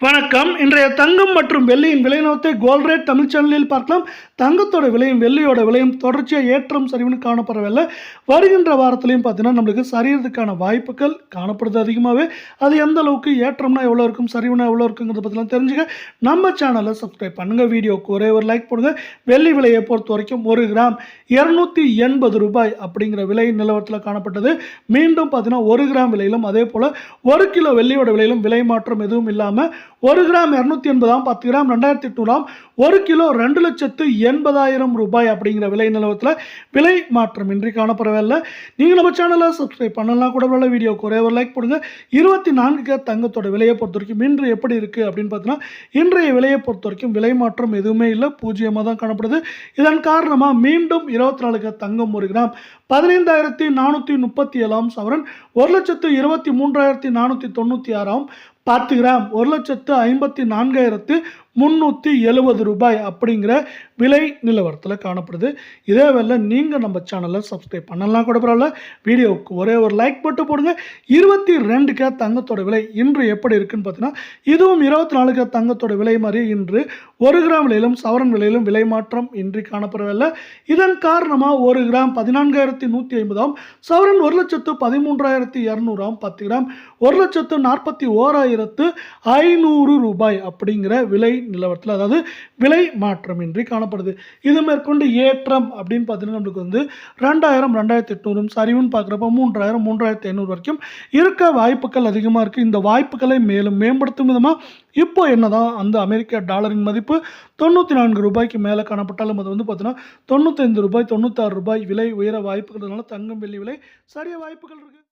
வணக்கம். இன்றைய தங்கம் மற்றும் வெள்ளியின் விலை நிலவரத்தை கோல்ட் ரேட் தமிழ் சேனலில் பார்க்கலாம். தங்கத்தோட விலையும் வெள்ளியோட விலையும் தொடர்ச்சியாக ஏற்றம் சரிவுன்னு காணப்படவில்லை. வருகின்ற வாரத்திலையும் பார்த்தீங்கன்னா நம்மளுக்கு சரியறதுக்கான வாய்ப்புகள் காணப்படுது அதிகமாகவே. அது எந்த அளவுக்கு ஏற்றம்னா எவ்வளோ இருக்கும், சரிவுனா எவ்வளோ இருக்குங்கிறத பற்றிலாம் தெரிஞ்சுக்க நம்ம சேனலை சப்ஸ்கிரைப் பண்ணுங்கள். வீடியோக்கு ஒரே ஒரு லைக் போடுங்க. வெள்ளி விலையை பொறுத்த வரைக்கும் 1 கிராம் 280 ரூபாய் அப்படிங்கிற விலை நிலவரத்தில் காணப்பட்டது. மீண்டும் பார்த்தீங்கன்னா 1 கிராம் விலையிலும் அதே போல் 1 கிலோ வெள்ளியோட விலையிலும் விலை மாற்றம் எதுவும் இல்லாமல் 1 கிராம் 280 ஆம், 10 கிராம் 2800 ஆம், 1 கிலோ 2,80,000 ரூபாய் அப்படிங்கிற விலை நிலவரத்தில் விலை மாற்றம் இன்றி காணப்படவில்லை. நீங்கள் நம்ம சேனலை சப்ஸ்கிரைப் பண்ணலாம் கூட உள்ள வீடியோக்கு ஒரே ஒரு லைக் போடுங்க. 24K தங்கத்தோட விலையை பொறுத்த வரைக்கும் இன்று எப்படி இருக்குது அப்படின்னு பார்த்தீங்கன்னா, இன்றைய விலையை பொறுத்த வரைக்கும் விலை மாற்றம் எதுவுமே இல்லை, பூஜ்ஜியமாக தான் காணப்படுது. இதன் காரணமாக மீண்டும் 24K தங்கம் 1 கிராம் 15,437 சவரன், 1,23,496 10 கிராம் 1,54,370 ரூபாய் அப்படிங்கிற விலை நிலவரத்தில் காணப்படுது. இதே வேலை நீங்கள் நம்ம சேனலை சப்ஸ்கிரைப் பண்ணலாம் கூட பரவாயில்ல, வீடியோவுக்கு ஒரே ஒரு லைக் மட்டும் போடுங்க. 22K தங்கத்தோட விலை இன்று எப்படி இருக்குன்னு பார்த்தீங்கன்னா, இதுவும் 24K தங்கத்தோட விலை மாதிரி இன்று 1 கிராம் விலையிலும் சவரன் விலையிலும் விலை மாற்றம் இன்றி காணப்படவில்லை. இதன் காரணமாக 1 கிராம் 14,150 ஆம், சவரன் 1,13,200 ஆம், 10 கிராம் 1,41,500 ரூபாய் அப்படிங்கிற விலை நிலவரத்தில், அதாவது விலை மாற்றம் இன்றி காணப்படுது. இது மேற்கொண்டு ஏற்றம் அப்படின்னு பார்த்தீங்கன்னா நம்மளுக்கு 2000 2800 சரிவுன்னு பார்க்குறப்ப 3000 3500 வரைக்கும் இருக்க வாய்ப்புகள் அதிகமாக இருக்குது. இந்த வாய்ப்புகளை மேலும் மேம்படுத்தும் விதமாக இப்போ என்னதான் அந்த அமெரிக்க டாலரின் மதிப்பு 94 ரூபாய்க்கு மேலே காணப்பட்டாலும் அது பார்த்தீங்கன்னா 95 ரூபாய் 96 ரூபாய் விலை உயர வாய்ப்புகள். தங்கம் வெள்ளி விலை சரிய வாய்ப்புகள் இருக்குது.